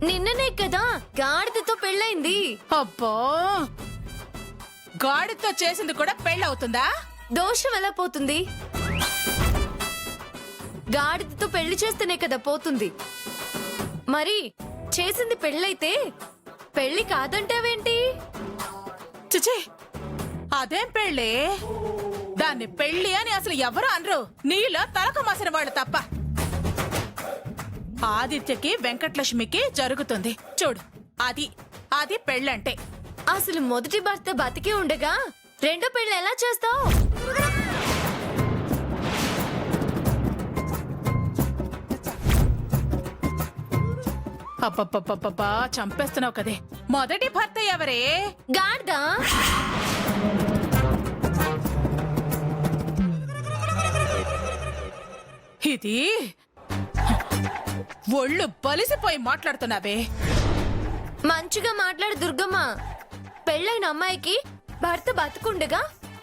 నిన్ననే కదా గాడిదతో పెళ్ళైంది. అబ్బో, గాడితో చేసింది కూడా పెళ్ళవుతుందా? దోషం ఎలా పోతుంది? గాడిదతో పెళ్లి చేస్తేనే కదా పోతుంది. మరి చేసింది పెళ్ళైతే పెళ్లి కాదంటావేంటి? చిచి, అదేం పెళ్ళి? దాన్ని పెళ్లి అని అసలు ఎవరు అనరు, నీలో తలకు మాసిన వాళ్ళు తప్ప. ఆదిత్యకి వెంకటలక్ష్మికి జరుగుతుంది చూడు, అది అది పెళ్ళంటే. అసలు మొదటి భర్త బతికే ఉండగా రెండో పెళ్లి ఎలా చేస్తావు? అబ్బబ్బబ్బబ్బా, చంపేస్తున్నావు కదే. మొదటి భర్త ఎవరే? గాడిద. ఇది ఒళ్ళు బలిసిపోయి మాట్లాడుతున్నావే. మంచిగా మాట్లాడు దుర్గమ్మ. పెళ్ళైన అమ్మాయికి భర్త బతుకుండగా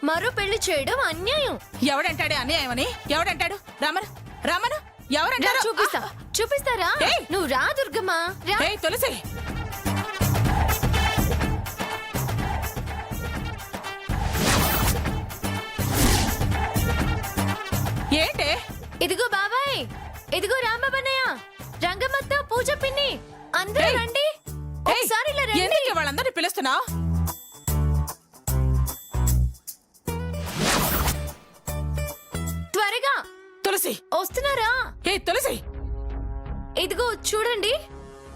మరో పెళ్లి చేయడం అన్యాయం. ఎవడంటాడే అన్యాయం అని? ఎవడంటాడు? రమణ రమణ ఎవరంటారు? చూపిస్తా. చూపిస్తారా? నువ్వు రా దుర్గమ్మ రా. తులసి, ఏంటే? ఇదిగో బాబాయ్, ఇదిగో రాంబాబన్నయ్య, రంగమ్మత్త, పూజ పిన్ని, అందరూ రండి. ఒకసారి ఇలా రండి. ఎందుకు వాళ్ళందరినీ పిలుస్తున్నావు? త్వరగా తులసి వస్తున్నారా? తులసి, ఇదిగో చూడండి,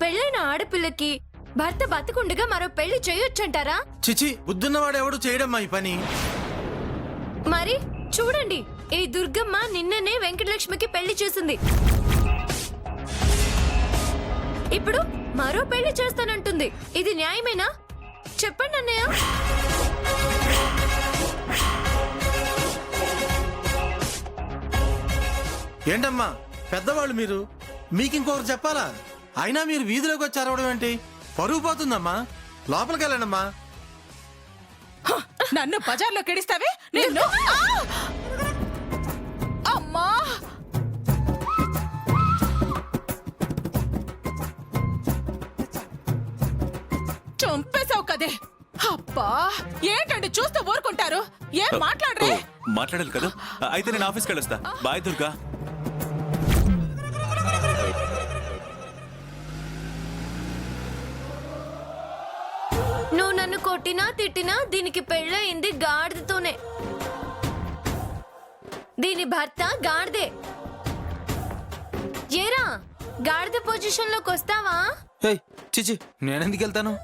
పెళ్ళైన ఆడపిల్లకి భర్త బతికుండగా మరో పెళ్లి చేయొచ్చంటారా? చిచి, బుద్ధున్నవాడు ఎవడు చేయడమ్మా ఈ పని. మరి చూడండి, ఈ దుర్గమ్మ నిన్ననే వెంకటలక్ష్మికి పెళ్లి చేసింది. ఇప్పుడు మరో పెళ్లి చేస్తానంటుంది. ఇది న్యాయమేనా? చెప్పండి అన్నయ్య. ఏంటమ్మా పెద్దవాళ్ళు మీరు, మీకు ఇంకొకరు చెప్పాలా? అయినా మీరు వీధిలోకి వచ్చి అరవడం ఏంటి? పరుగు పోతుందమ్మా. లోపలికి వెళ్ళండమ్మా. నన్ను బజార్లో కెడిస్తావే నిన్ను. అమ్మా, చంపేశావు కదే. అబ్బా, ఏంటండి చూస్తూ ఊరుకుంటారు? ఏం మాట్లాడరే? మాట్లాడాలి కదా. అయితే నేను ఆఫీస్కి వెళ్ళొస్తా. బాయ్ దుర్గా. నువ్వు నన్ను కొట్టినా తిట్టినా దీనికి పెళ్ళయింది గాడిదతోనే. దీని భర్త గాడిదే. ఏరా, గాడిద పొజిషన్ లోకి వస్తావా? చిచి, నేనెందుకు వెళ్తాను?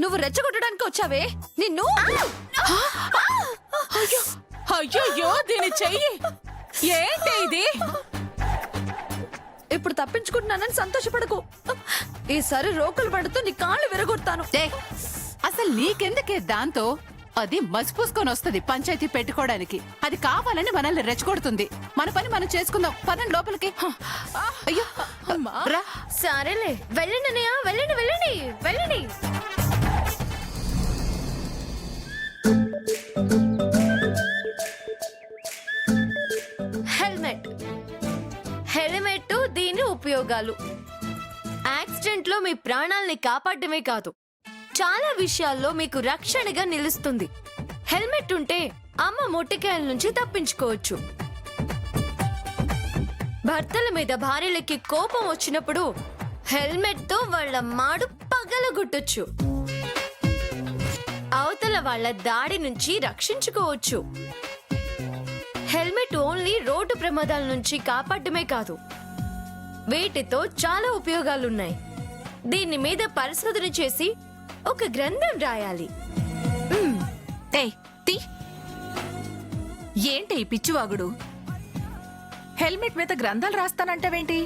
నువ్వు రెచ్చగొట్టడానికి వచ్చావే నిన్ను. అయ్యో, దీని చెయ్యి. ఏంటి ఇది? ఇప్పుడు తప్పించుకుంటున్నానని సంతోషపడకు. ఈసారి రోకలు పడుతూ నీ కాళ్ళు విరగొడతాను. అసలు నీకెందుకే దాంతో? అది మసిపూసుకొని వస్తుంది పంచాయతీ పెట్టుకోవడానికి. అది కావాలని మనల్ని రెచ్చగొడుతుంది. మన పని మనం చేసుకుందాం. పదండి లోపలికి. అయ్యో రా. సరేలే, వెళ్ళండి అన్నయ్య, వెళ్ళండి వెళ్ళండి వెళ్ళండి. హెల్మెట్ దీని ఉపయోగాలు. యాక్సిడెంట్ లో మీ ప్రాణాల్ని కాపాడమే కాదు, చాలా విషయాల్లో మీకు రక్షణగా నిలుస్తుంది. హెల్మెట్ ఉంటే అమ్మ మొట్టికాయల నుంచి తప్పించుకోవచ్చు. భర్తల మీద భార్యలకి కోపం వచ్చినప్పుడు హెల్మెట్ తో వాళ్ళ మాడు పగలగొట్టొచ్చు. అవతల వాళ్ళ దాడి నుంచి రక్షించుకోవచ్చు. హెల్మెట్ ఓన్లీ రోడ్డు ప్రమాదాల నుంచి కాపాడమే కాదు, వీటితో చాలా ఉపయోగాలున్నాయి. దీని మీద పరిశోధన చేసి ఒక గ్రంథం రాయాలి. ఏంటి ఈ పిచ్చివాగుడు? హెల్మెట్ మీద గ్రంథాలు రాస్తానంటావేంటి?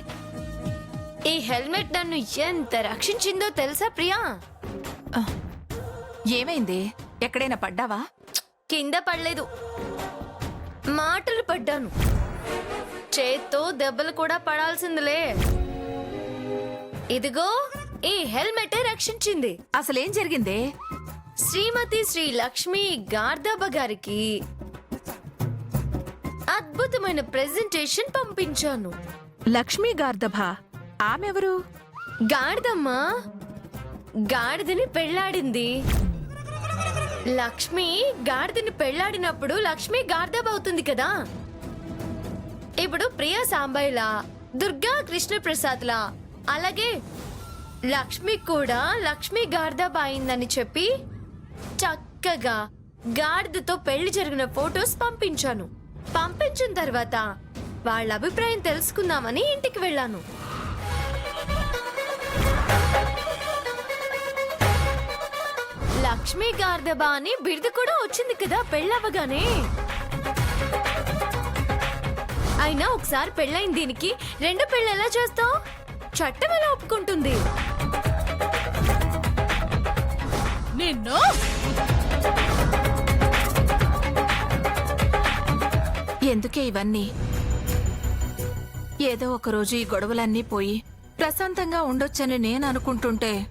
ఈ హెల్మెట్ నన్ను ఎంత రక్షించిందో తెలుసా ప్రియా? ఏమైంది? ఎక్కడైనా పడ్డావా? కింద పడలేదు, మాటలు పడ్డాను. చేత్తో దెబ్బలు కూడా పడాల్సిందిలే. ఇదిగో ఈ హెల్మెట్ రక్షించింది. అసలేం జరిగిందే? శ్రీమతి శ్రీ లక్ష్మి గార్దాబ గారికి అద్భుతమైన ప్రెజెంటేషన్ పంపించాను. లక్ష్మీ గార్దభ ఆమెవరు? గాడిదమ్మా, గాడిదని పెళ్ళాడింది. లక్ష్మి గాడిదని పెళ్ళాడినప్పుడు లక్ష్మి గార్దబ్ అవుతుంది కదా. ఇప్పుడు ప్రియా సాంబయ్యలా, దుర్గా కృష్ణ ప్రసాద్లా, అలాగే లక్ష్మి కూడా లక్ష్మి గార్దబ్ అయిందని చెప్పి చక్కగా గాడిదతో పెళ్లి జరిగిన ఫొటోస్ పంపించాను. పంపించిన తర్వాత వాళ్ళ అభిప్రాయం తెలుసుకుందామని ఇంటికి వెళ్ళాను. లక్ష్మి గార్దబా అని బిరుదు కూడా వచ్చింది కదా పెళ్ళవగానే. అయినా ఒకసారి పెళ్ళైన దీనికి రెండు పెళ్ళి ఎలా చేస్తావు? చట్టం ఎలా ఒప్పుకుంటుంది? నిన్ను ఎందుకే ఇవన్నీ? ఏదో ఒకరోజు ఈ గొడవలన్నీ పోయి ప్రశాంతంగా ఉండొచ్చని నేను అనుకుంటుంటే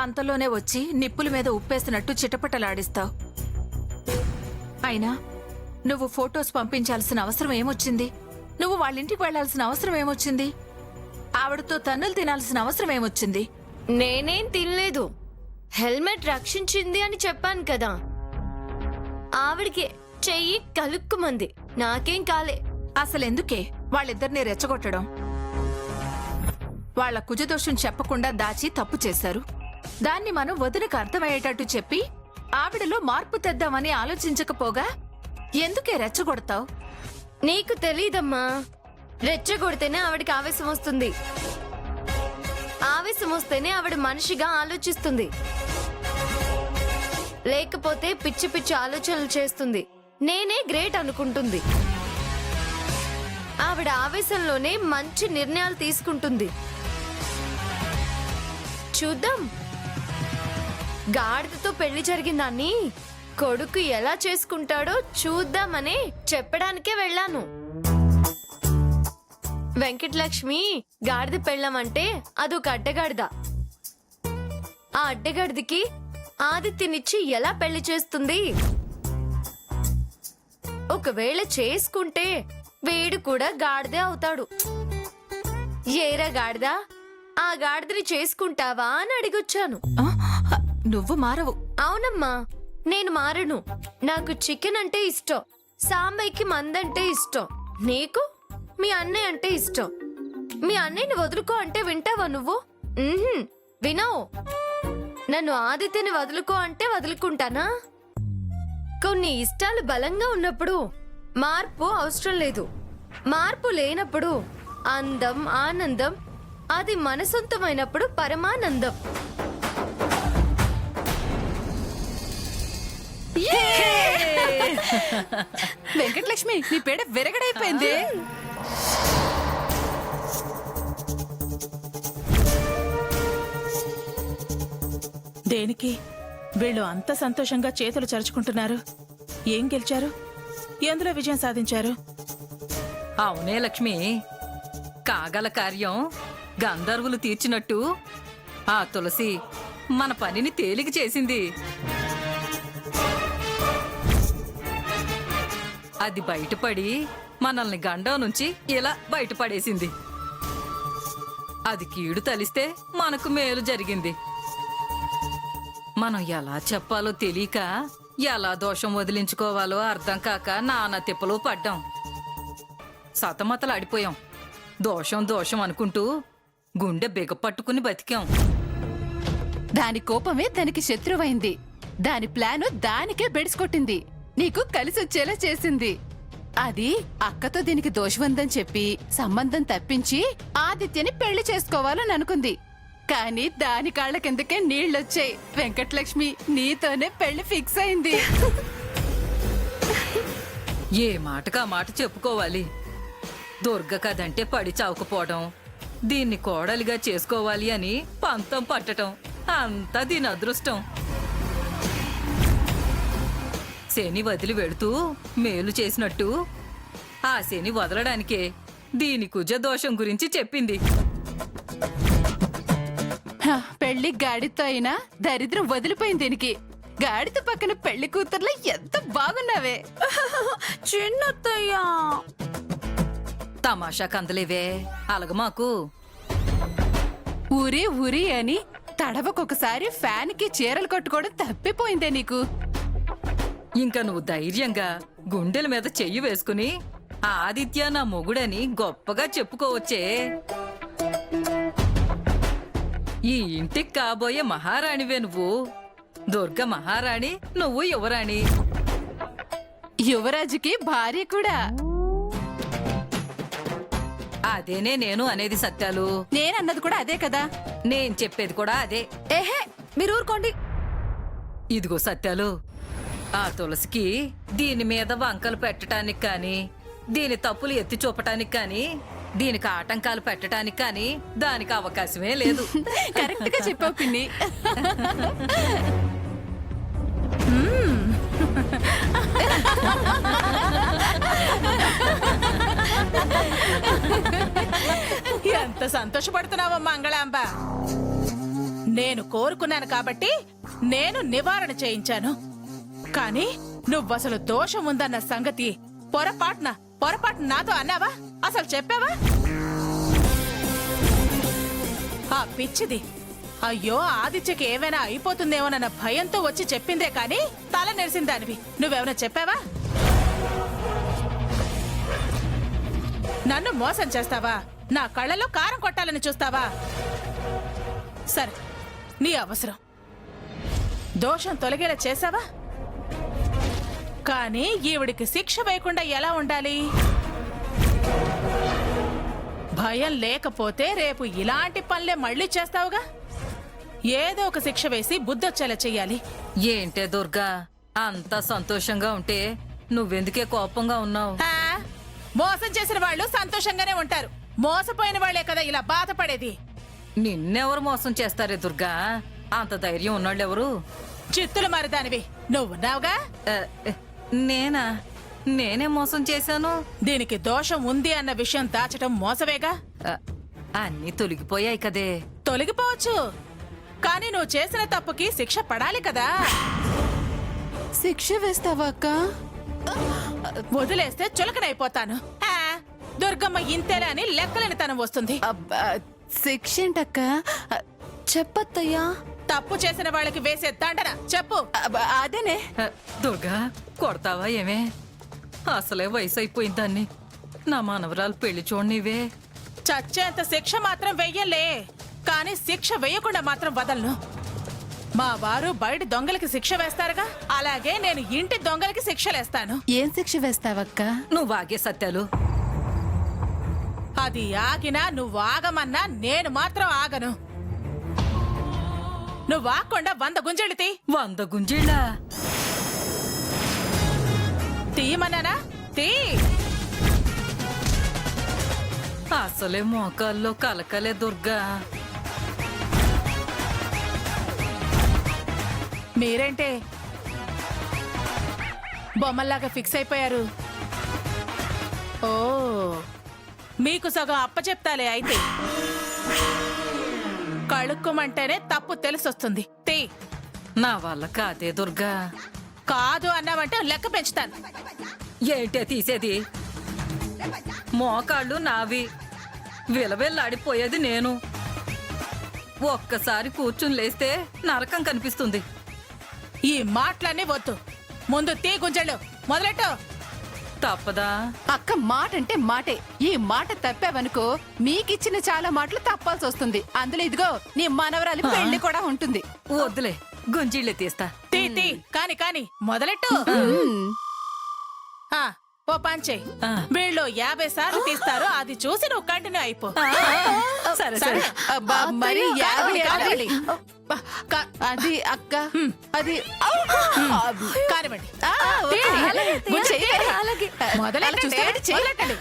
అంతలోనే వచ్చి నిప్పుల మీద ఉప్పేసినట్టు చిటపటలాడిస్తావు. అయినా నువ్వు ఫొటోస్ పంపించాల్సిన అవసరం ఏమొచ్చింది? నువ్వు వాళ్ళింటికి వెళ్లాల్సిన అవసరం ఏమొచ్చింది? ఆవిడతో తన్నులు తినాల్సిన అవసరం ఏమొచ్చింది? నేనేం తినలేదు. హెల్మెట్ రక్షించింది అని చెప్పాను కదా. ఆవిడికి చెయ్యి కలుక్కుమంది, నాకేం కాలే. అసలెందుకే వాళ్ళిద్దరిని రెచ్చగొట్టడం? వాళ్ళ కుజదోషం చెప్పకుండా దాచి తప్పు చేశారు. దాన్ని మనం వదినకు అర్థమయ్యేటట్టు చెప్పి ఆవిడలో మార్పు తెద్దామని ఆలోచించకపోగా ఎందుకే రెచ్చగొడతావు? నీకు తెలీదమ్మా, రెచ్చగొడితేనే ఆవిడికి ఆవేశం వస్తుంది. ఆవేశం వస్తేనే ఆవిడ మనిషిగా ఆలోచిస్తుంది, లేకపోతే పిచ్చి పిచ్చి ఆలోచనలు చేస్తుంది. నేనే గ్రేట్ అనుకుంటుంది. ఆవిడ ఆవేశంలోనే మంచి నిర్ణయాలు తీసుకుంటుంది. చూద్దాం, గాడిదతో పెళ్లి జరిగిందాన్ని కొడుకు ఎలా చేసుకుంటాడో చూద్దామని చెప్పడానికే వెళ్ళాను. వెంకటలక్ష్మి గాడిద పెళ్ళామంటే అదొక అడ్డగాడిద. ఆ అడ్డగాడిదికి ఆదిత్యనిచ్చి ఎలా పెళ్లి చేస్తుంది? ఒకవేళ చేసుకుంటే వీడు కూడా గాడిదే అవుతాడు. ఏరా గాడిదా, ఆ గాడిదని చేసుకుంటావా అని అడిగొచ్చాను. ఆ, నువ్వు మారవు. అవునమ్మా, నేను మారను. నాకు చికెన్ అంటే ఇష్టం, సాంబయ్యకి మందంటే ఇష్టం, నీకు మీ అన్నయ్య అంటే ఇష్టం. మీ అన్నయ్యని వదులుకో అంటే వింటావా నువ్వు? వినవు. నన్ను ఆదిత్యని వదులుకో అంటే వదులుకుంటానా? కొన్ని ఇష్టాలు బలంగా ఉన్నప్పుడు మార్పు అవసరం లేదు. మార్పు లేనప్పుడు అందం, ఆనందం అది మన సొంతమైనప్పుడు పరమానందం. వెంకటలక్ష్మి, నీ పేడ విరగడైపోయింది. దేనికి వీళ్ళు అంత సంతోషంగా చేతులు చరుచుకుంటున్నారు? ఏం గెలిచారు? ఎందులో విజయం సాధించారు? అవునే లక్ష్మి, కాగల కార్యం గంధర్వులు తీర్చినట్టు ఆ తులసి మన పనిని తేలిక చేసింది. అది బయటపడి మనల్ని గండం నుంచి ఇలా బయటపడేసింది. అది కీడు తలిస్తే మనకు మేలు జరిగింది. మనం ఎలా చెప్పాలో తెలియక, ఎలా దోషం వదిలించుకోవాలో అర్థం కాక నానా తిప్పలు పడ్డాం. సతమతలాడిపోయాం. దోషం దోషం అనుకుంటూ గుండె బిగపట్టుకుని బతికాం. దాని కోపమే దానికి శత్రువైంది. దాని ప్లాను దానికే బెడిసికొట్టింది. నీకు కలిసొచ్చేలా చేసింది. అది అక్కతో దీనికి దోషవందని చెప్పి సంబంధం తప్పించి ఆదిత్యని పెళ్లి చేసుకోవాలని అనుకుంది. కానీ దాని కాళ్ళ కిందకే నీళ్లొచ్చాయి. వెంకటలక్ష్మి, నీతోనే పెళ్లి ఫిక్స్ అయింది. ఏ మాటకా మాట చెప్పుకోవాలి. దుర్గ కదంటే పడి చావుకుపోవడం, దీన్ని కోడలిగా చేసుకోవాలి అని పంతం పట్టడం అంతా దీని అదృష్టం. శని వదిలి వెళుతూ మేలు చేసినట్టు ఆ శని వదలడానికే దీని కుజ దోషం గురించి చెప్పింది. హ, పెళ్లి గాడితో అయినా దరిద్రం వదిలిపోయింది దీనికి. గాడితో పక్కన పెళ్లి కూతుర్లో ఎంత బాగున్నావే. చిన్నత్తయ్యా, తమాషా కందలేవే అలగ మాకు. ఉరి ఉరి అని తడవకొకసారి ఫ్యాన్ కి చీరలు కట్టుకోవడం తప్పిపోయిందే నీకు. ఇంకా నువ్వు ధైర్యంగా గుండెల మీద చెయ్యి వేసుకుని ఆదిత్య నా మొగుడని గొప్పగా చెప్పుకోవచ్చే. ఈ ఇంటికి కాబోయే మహారాణివే నువ్వు. దుర్గ మహారాణి, నువ్వు యువరాణి. యువరాజుకి భార్య కూడా. అదేనే నేను అనేది సత్యాలు. నేనన్నది కూడా అదే కదా. నేను చెప్పేది కూడా అదే. ఏహే మీరు ఊరుకోండి. ఇదిగో సత్యాలు, ఆ తులసికి దీని మీద వంకలు పెట్టడానికి కానీ, దీని తప్పులు ఎత్తి చూపటానికి కానీ, దీనికి ఆటంకాలు పెట్టడానికి కానీ దానికి అవకాశమే లేదు. కరెక్ట్ గా చెప్పావు పిన్ని. ఎంత సంతోషపడుతున్నావా మంగళాంబ. నేను కోరుకున్నాను కాబట్టి నేను నివారణ చేయించాను. కానీ నువ్వసలు దోషం ఉందన్న సంగతి పొరపాటున నాతో అన్నావా? అసలు చెప్పావా? ఆ పిచ్చిది అయ్యో ఆదిత్యకి ఏమైనా అయిపోతుందేమోనన్న భయంతో వచ్చి చెప్పిందే కాని తల నెరిసిన దానివి నువ్వేమైనా చెప్పావా? నన్ను మోసం చేస్తావా? నా కళ్ళలో కారం కొట్టాలని చూస్తావా? సరే, నీ అవసరం. దోషం తొలగేలా చేసావా? కానీ ఈవిడికి శిక్ష వేయకుండా ఎలా ఉండాలి? భయం లేకపోతే రేపు ఇలాంటి పనులే మళ్ళీ చేస్తావుగా. ఏదో ఒక శిక్ష వేసి బుద్ధొచ్చేలా చెయ్యాలి. ఏంటే దుర్గా, అంత సంతోషంగా ఉంటే నువ్వెందుకే కోపంగా ఉన్నావు? ఆ, మోసం చేసిన వాళ్ళు సంతోషంగానే ఉంటారు. మోసపోయిన వాళ్లే కదా ఇలా బాధపడేది. నిన్నెవరు మోసం చేస్తారే దుర్గా? అంత ధైర్యం ఉన్నాళ్ళెవరు? చిత్తులు మారిదానివి నువ్వున్నావుగా. ఆ, నేనా? నేనే మోసం చేశాను? దీనికి దోషం ఉంది అన్న విషయం దాచటం మోసమేగా. ఆ, అన్నీ తొలగిపోయాయి కదే. తొలగిపోవచ్చు, కానీ నువ్వు చేసిన తప్పుకి శిక్ష పడాలి కదా. శిక్ష వేస్తావా అక్క? వదిలేస్తే చులకనైపోతాను. ఆ, దుర్గమ్మ ఇంతేలే అని లెక్కలేని తనం వస్తుంది. అబ్బా, శిక్ష ఏంటక్క? చెప్పత్తయ్యా. తప్పు చేసిన వాళ్ళకి వేసే దండన చెప్పు. అదేనే. ఆ, దుర్గా, కొడతావా ఏమే? అసలే వయసు అయిపోయింది దాన్ని. నా మనవరాలు పెళ్లి చూడనివే. చచ్చేంత శిక్ష మాత్రం వెయ్యలే, కానీ శిక్ష వేయకుండా మాత్రం వదలను. మా వారు బయట దొంగలకి శిక్ష వేస్తారుగా, అలాగే నేను ఇంటి దొంగలకి శిక్షలేస్తాను. ఏం శిక్ష వేస్తావక్క? నువ్వు ఆగే సత్యాలు. అది ఆగినా నువ్వు ఆగమన్నా నేను మాత్రం ఆగను. నువ్వు ఆగకుండా 100 గుంజెళ్ళు 100 గుంజీళ్ళ? తీయమన్నానా? తీ. అసలే మోకాల్లో కలకలే దుర్గా. మీరేంటే బొమ్మల్లాగా ఫిక్స్ అయిపోయారు? ఓ, మీకు సగం అప్పచెప్తాలే అయితే. కడుక్కుమంటేనే తప్పు తెలిసొస్తుంది. తీ. నా వల్ల కాదే దుర్గా. కాదు అన్నావంటే లెక్క పెంచుతాను. ఏంటే తీసేది? మోకాళ్ళు నావి, విలవెల్లాడిపోయేది నేను. ఒక్కసారి కూర్చుని లేస్తే నరకం కనిపిస్తుంది. ఈ మాటలన్నీ వద్దు, ముందు తీ గుంజళ్ళు మొదలెట్టు. తప్పదా? అక్క మాట అంటే మాటే. ఈ మాట తప్పావనుకో మీకిచ్చిన చాలా మాటలు తప్పాల్సి వస్తుంది. అందులో ఇదిగో నీ మనవరాలి పెళ్లి కూడా ఉంటుంది. వద్దులే, గుంజీళ్ళే తీస్తా. తీ తీ, కాని మొదలెట్టు. ఆ, ఓ పంచే. ఆ. వీళ్ళు 50 సార్లు తీస్తారు, అది చూసి నువ్వు కంటిన్యూ అయిపో. సరే సరే. అబ్బా, మరి 50 కానివ్వండి. అది అక్క, అది కానివ్వండి. ఆ, ఓకే. గుంజేయండి. మొదలెట్టండి, చూస్తామంటే చెయ్యి. మొదలెట్టండి.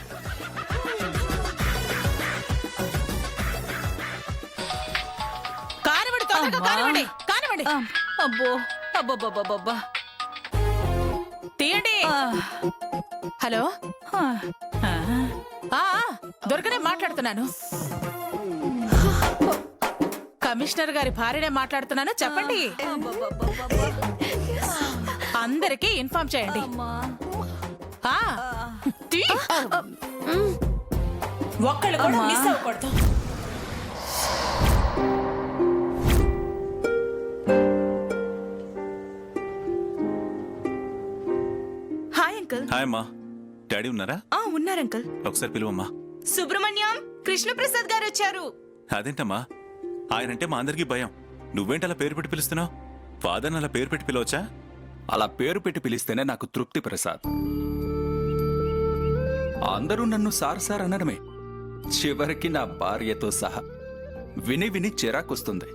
కానివ్వండి, తొందరగా కానివ్వండి, కానివ్వండి. అబ్బో, అబ్బబ్బబ్బబ్బా. తీయండి. హలో, ఆ, దుర్గనే మాట్లాడుతున్నాను. కమిషనర్ గారి భార్యనే మాట్లాడుతున్నాను, చెప్పండి. అందరికీ ఇన్ఫార్మ్ చేయండి. ఆ, తీ. ఒక్కళ్ళు కూడా మిస్ అవ్వకూడదు. Hi uncle. హాయ్ అమ్మా. డాడీ ఉన్నారా? ఉన్నారు అంకుల్. ఒకసారి పిలువమ్మా. సుబ్రహ్మణ్యం, కృష్ణప్రసాద్ గారు వచ్చారు. అదేంటమ్మా, ఆయనంటే మా అందరికీ భయం. నువ్వేంటి అలా పేరు పెట్టి పిలుస్తున్నావు? ఫాదర్ని అలా పేరు పెట్టి పిలవచ్చా? అలా పేరు పెట్టి పిలిస్తేనే నాకు తృప్తి ప్రసాద్. అందరూ నన్ను సార్ సార్ అనడమే, చివరికి నా భార్యతో సహా. విని విని చిరాకొస్తుంది.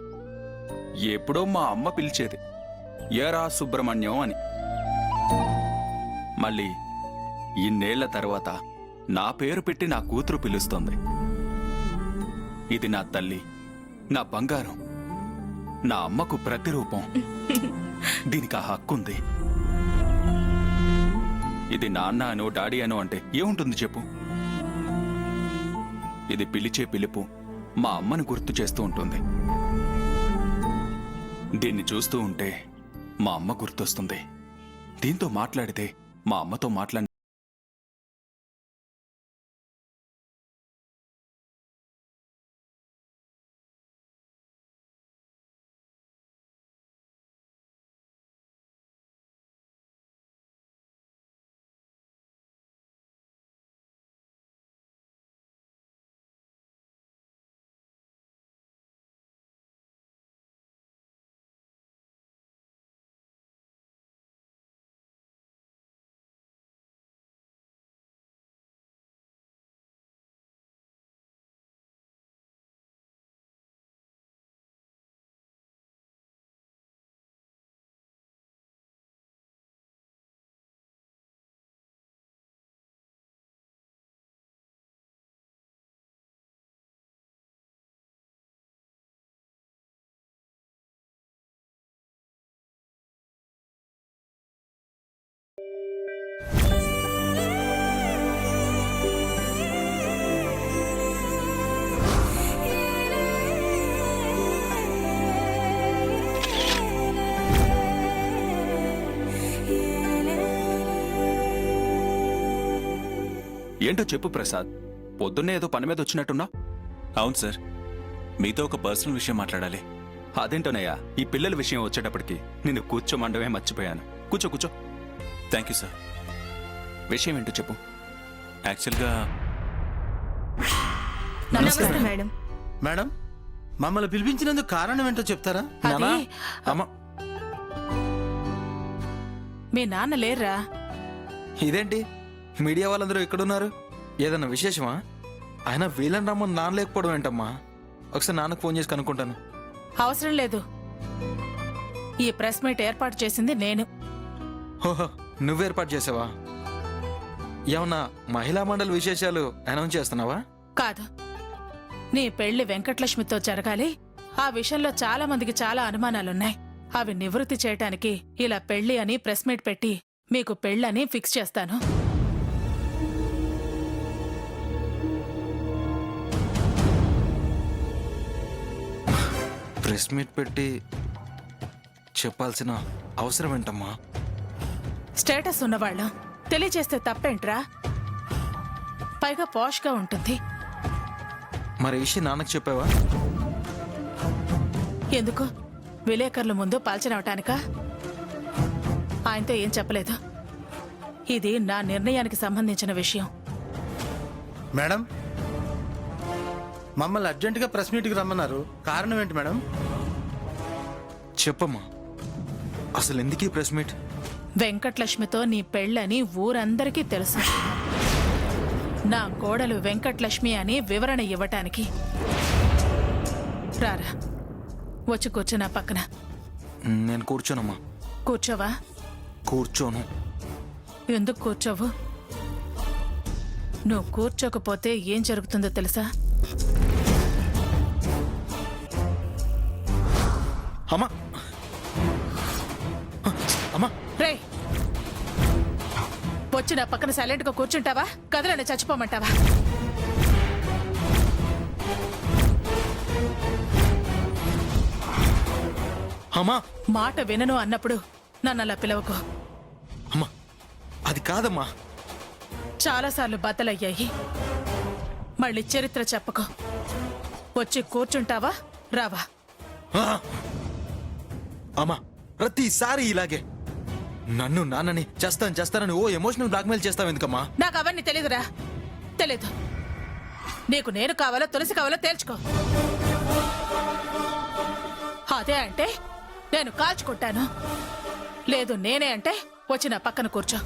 ఎప్పుడో మా అమ్మ పిలిచేది ఏరా సుబ్రహ్మణ్యం అని. మళ్ళీ ఇన్నేళ్ల తర్వాత నా పేరు పెట్టి నా కూతురు పిలుస్తుంది. ఇది నా తల్లి, నా బంగారం, నా అమ్మకు ప్రతిరూపం. దీనికి ఆ హక్కుంది. ఇది నాన్న అనో డాడీ అనో అంటే ఏముంటుంది చెప్పు? ఇది పిలిచే పిలుపు మా అమ్మను గుర్తు చేస్తూ ఉంటుంది. దీన్ని చూస్తూ ఉంటే మా అమ్మ గుర్తొస్తుంది. దీంతో మాట్లాడితే మా అమ్మతో మాట్లాడి ఏంటో చెప్పు ప్రసాద్. పొద్దున్నే ఏదో పని మీద వచ్చినట్టున్నా? అవును సార్, మీతో ఒక పర్సనల్ విషయం మాట్లాడాలి. అదేంటోనయ్యా, ఈ పిల్లల విషయం వచ్చేటప్పటికి నేను కూర్చోమండమే మర్చిపోయాను. కూర్చో కూర్చో. Thank you sir. విషయం ఏంటో చెప్పు. యాక్చువల్గా నమస్తే మేడం. మేడం, మమ్మల్ని పిలిపించినందుకు కారణం ఏంటో చెప్తారా? అది అమ్మ, మీ నాన్న లేర్రా? ఇదేంటి మీడియా వాళ్ళందరూ ఎక్కడున్నారు? ఏదన్నా విశేషమా? ఆయన వీళ్ళని రమ్మని నాన్న లేకపోవడం ఏంటమ్మా? ఒకసారి నాన్నకు ఫోన్ చేసి కనుక్కుంటాను. అవసరం లేదు. ఈ ప్రెస్ మీట్ ఏర్పాటు చేసింది నేను. ఓహో, నువ్వు ఏర్పాటు చేసావా? ఏమన్నా మహిళా మండలి విశేషాలు అనౌన్స్ చేస్తున్నావా? కాదు, నీ పెళ్లి వెంకటలక్ష్మితో జరగాలి. ఆ విషయంలో చాలా మందికి చాలా అనుమానాలున్నాయి. అవి నివృత్తి చేయటానికి ఇలా పెళ్లి అని ప్రెస్ మీట్ పెట్టి మీకు పెళ్ళని ఫిక్స్ చేస్తాను. ప్రెస్ మీట్ పెట్టి చెప్పాల్సిన అవసరం ఏంటమ్మా? స్టేటస్ ఉన్నవాళ్ళం తెలియచేస్తే తప్పేంట్రా? పైగా పాష్గా ఉంటుంది. మరి ఈ విషయం నాన్నకు చెప్పావా? ఎందుకు? విలేకరుల ముందు పాల్చనవటానికా? ఆయనతో ఏం చెప్పలేదు. ఇది నా నిర్ణయానికి సంబంధించిన విషయం. మేడం, మమ్మల్ని అర్జెంటుగా ప్రెస్ మీట్కి రమ్మన్నారు. కారణం ఏంటి మేడం? చెప్పమ్మా, అసలు ఎందుకు ఈ ప్రెస్ మీట్? వెంకటలక్ష్మితో నీ పెళ్ళని ఊరందరికీ తెలుసు. నా కోడలు వెంకటలక్ష్మి అని వివరణ ఇవ్వటానికి. రారా, వచ్చి కూర్చో నా పక్కన. నేను కూర్చోనమ్మా. కూర్చోవా? కూర్చోను. ఎందుకు కూర్చోవు? నువ్వు కూర్చోకపోతే ఏం జరుగుతుందో తెలుసా? అమ్మా, అమ్మా, రే, వచ్చి నా పక్కన సైలెంట్గా కూర్చుంటావా? కదలని చచ్చిపోమంటావా? అమ్మా, మాట వినను అన్నప్పుడు నన్ను అలా పిలవకు. అమ్మా, అది కాదమ్మా. చాలాసార్లు బద్దలయ్యాయి. మళ్ళీ చరిత్ర చెప్పకు. వచ్చి కూర్చుంటావా రావా? ఆ! అమ్మా ప్రతిసారి ఇలాగే నన్ను నాన్నని చేస్తానని ఓ ఎమోషనల్ బ్లాక్మెయిల్ చేస్తావు ఎందుకమ్మా? నాకు అవన్నీ తెలీదురా, తెలీదు. నీకు నేను కావాలో తులసి కావాలో తేల్చుకో. అదే అంటే నేను కాల్చుకుంటాను, లేదు నేనే అంటే వచ్చి నా పక్కన కూర్చో.